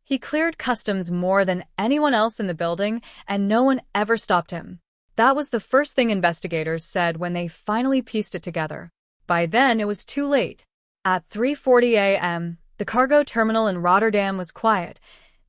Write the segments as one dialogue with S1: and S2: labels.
S1: He cleared customs more than anyone else in the building, and no one ever stopped him. That was the first thing investigators said when they finally pieced it together. By then, it was too late. At 3:40 a.m., the cargo terminal in Rotterdam was quiet,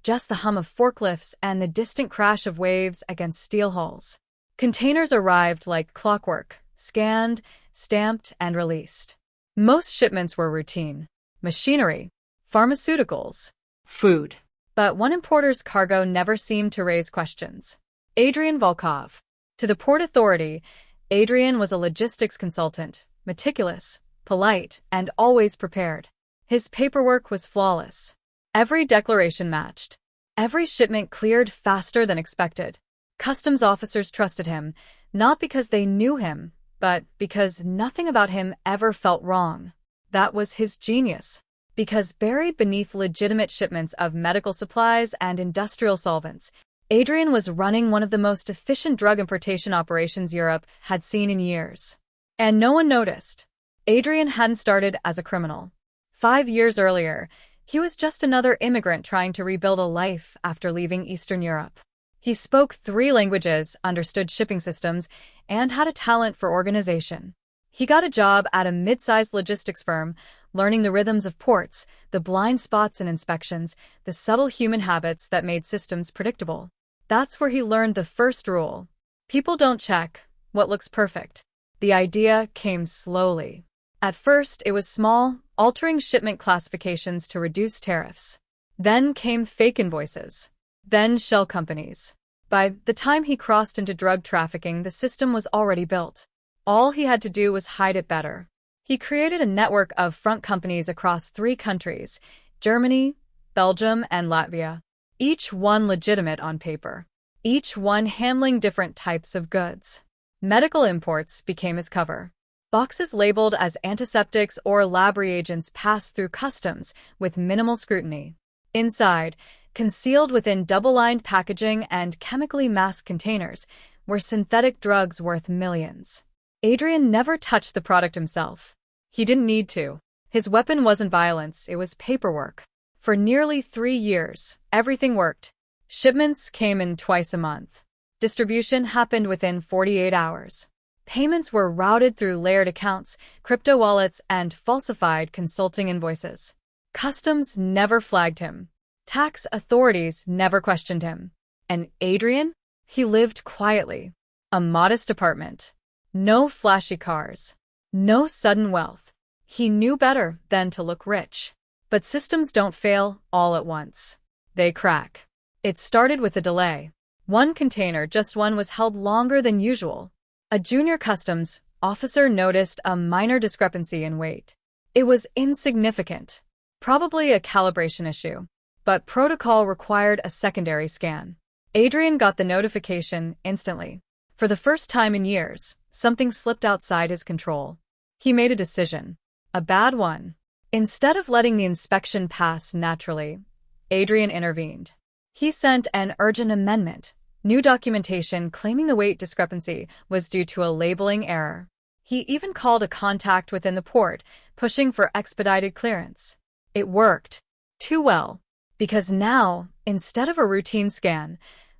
S1: just the hum of forklifts and the distant crash of waves against steel hulls. Containers arrived like clockwork, scanned, stamped, and released. Most shipments were routine. Machinery, pharmaceuticals, food. But one importer's cargo never seemed to raise questions. Adrian Volkov. To the Port Authority, Adrian was a logistics consultant, meticulous, polite, and always prepared. His paperwork was flawless. Every declaration matched. Every shipment cleared faster than expected. Customs officers trusted him, not because they knew him, but because nothing about him ever felt wrong. That was his genius. Because buried beneath legitimate shipments of medical supplies and industrial solvents, Adrian was running one of the most efficient drug importation operations Europe had seen in years. And no one noticed. Adrian hadn't started as a criminal. 5 years earlier, he was just another immigrant trying to rebuild a life after leaving Eastern Europe. He spoke 3 languages, understood shipping systems, and had a talent for organization. He got a job at a mid-sized logistics firm, learning the rhythms of ports, the blind spots in inspections, the subtle human habits that made systems predictable. That's where he learned the first rule. People don't check what looks perfect. The idea came slowly. At first, it was small, altering shipment classifications to reduce tariffs. Then came fake invoices. Then shell companies. By the time he crossed into drug trafficking, the system was already built. All he had to do was hide it better. He created a network of front companies across 3 countries, Germany, Belgium, and Latvia. Each one legitimate on paper. Each one handling different types of goods. Medical imports became his cover. Boxes labeled as antiseptics or lab reagents passed through customs with minimal scrutiny. Inside, concealed within double-lined packaging and chemically masked containers, were synthetic drugs worth millions. Adrian never touched the product himself. He didn't need to. His weapon wasn't violence, it was paperwork. For nearly 3 years, everything worked. Shipments came in twice a month. Distribution happened within 48 hours. Payments were routed through layered accounts, crypto wallets, and falsified consulting invoices. Customs never flagged him. Tax authorities never questioned him. And Adrian? He lived quietly. A modest apartment. No flashy cars. No sudden wealth. He knew better than to look rich. But systems don't fail all at once. They crack. It started with a delay. One container, just one, was held longer than usual. A junior customs officer noticed a minor discrepancy in weight. It was insignificant, probably a calibration issue, but protocol required a secondary scan. Adrian got the notification instantly. For the first time in years, something slipped outside his control. He made a decision. A bad one. Instead of letting the inspection pass naturally, Adrian intervened. He sent an urgent amendment, new documentation claiming the weight discrepancy was due to a labeling error. He even called a contact within the port, pushing for expedited clearance. It worked. Too well. Because now, instead of a routine scan,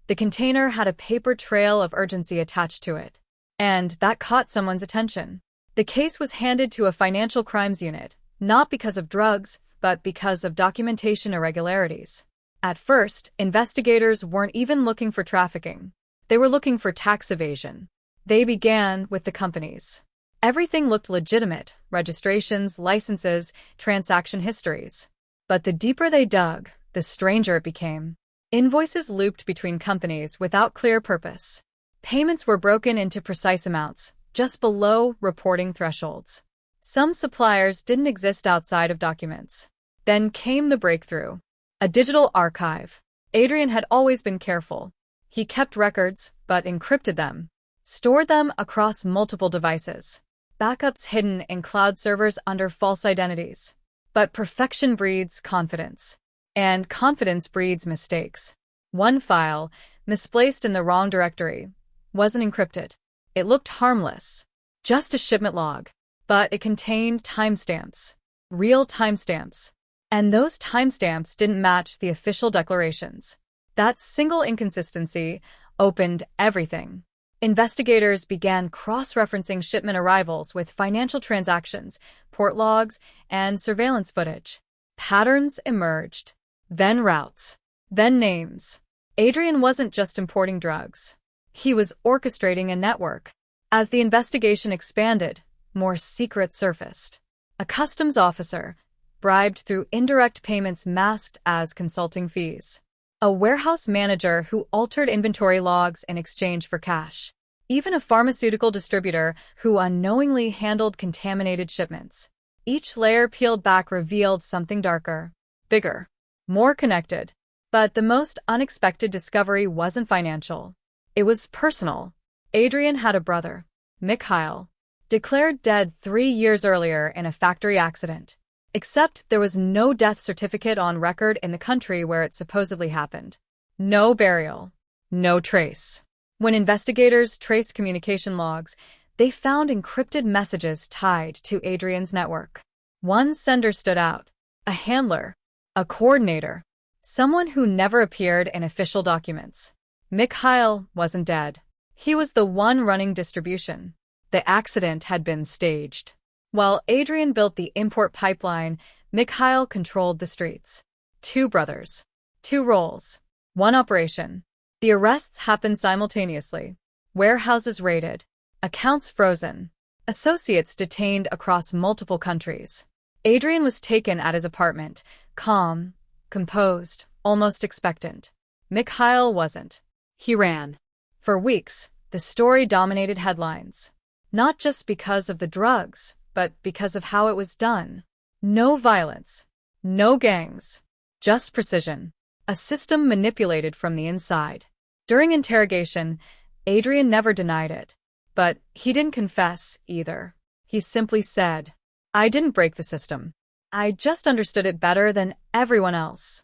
S1: the container had a paper trail of urgency attached to it. And that caught someone's attention. The case was handed to a financial crimes unit, not because of drugs, but because of documentation irregularities. At first, investigators weren't even looking for trafficking. They were looking for tax evasion. They began with the companies. Everything looked legitimate: registrations, licenses, transaction histories. But the deeper they dug, the stranger it became. Invoices looped between companies without clear purpose. Payments were broken into precise amounts, just below reporting thresholds. Some suppliers didn't exist outside of documents. Then came the breakthrough. A digital archive. Adrian had always been careful. He kept records, but encrypted them. Stored them across multiple devices. Backups hidden in cloud servers under false identities. But perfection breeds confidence. And confidence breeds mistakes. One file, misplaced in the wrong directory, wasn't encrypted. It looked harmless. Just a shipment log. But it contained timestamps. Real timestamps. And those timestamps didn't match the official declarations. That single inconsistency opened everything. Investigators began cross-referencing shipment arrivals with financial transactions, port logs, and surveillance footage. Patterns emerged. Then routes. Then names. Adrian wasn't just importing drugs. He was orchestrating a network. As the investigation expanded, more secrets surfaced. A customs officer, bribed through indirect payments masked as consulting fees. A warehouse manager who altered inventory logs in exchange for cash. Even a pharmaceutical distributor who unknowingly handled contaminated shipments. Each layer peeled back revealed something darker, bigger, more connected. But the most unexpected discovery wasn't financial. It was personal. Adrian had a brother, Mikhail, declared dead 3 years earlier in a factory accident. Except there was no death certificate on record in the country where it supposedly happened. No burial. No trace. When investigators traced communication logs, they found encrypted messages tied to Adrian's network. One sender stood out. A handler. A coordinator. Someone who never appeared in official documents. Mikhail wasn't dead. He was the one running distribution. The accident had been staged. While Adrian built the import pipeline, Mikhail controlled the streets. 2 brothers. 2 roles. 1 operation. The arrests happened simultaneously. Warehouses raided. Accounts frozen. Associates detained across multiple countries. Adrian was taken at his apartment, calm, composed, almost expectant. Mikhail wasn't. He ran. For weeks, the story dominated headlines. Not just because of the drugs, but because of how it was done. No violence. No gangs. Just precision. A system manipulated from the inside. During interrogation, Adrian never denied it. But he didn't confess either. He simply said, "I didn't break the system. I just understood it better than everyone else."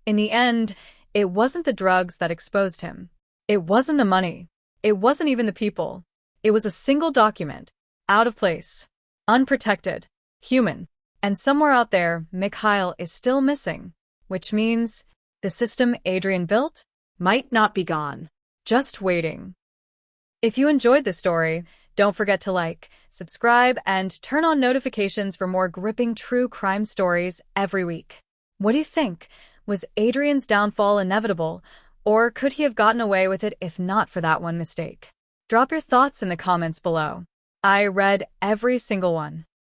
S1: In the end, it wasn't the drugs that exposed him. It wasn't the money. It wasn't even the people. It was a single document, out of place, unprotected, human. And somewhere out there, Mikhail is still missing, which means the system Adrian built might not be gone, just waiting. If you enjoyed this story, don't forget to like, subscribe, and turn on notifications for more gripping true crime stories every week. What do you think? Was Adrian's downfall inevitable, or could he have gotten away with it if not for that one mistake? Drop your thoughts in the comments below. I read every single one.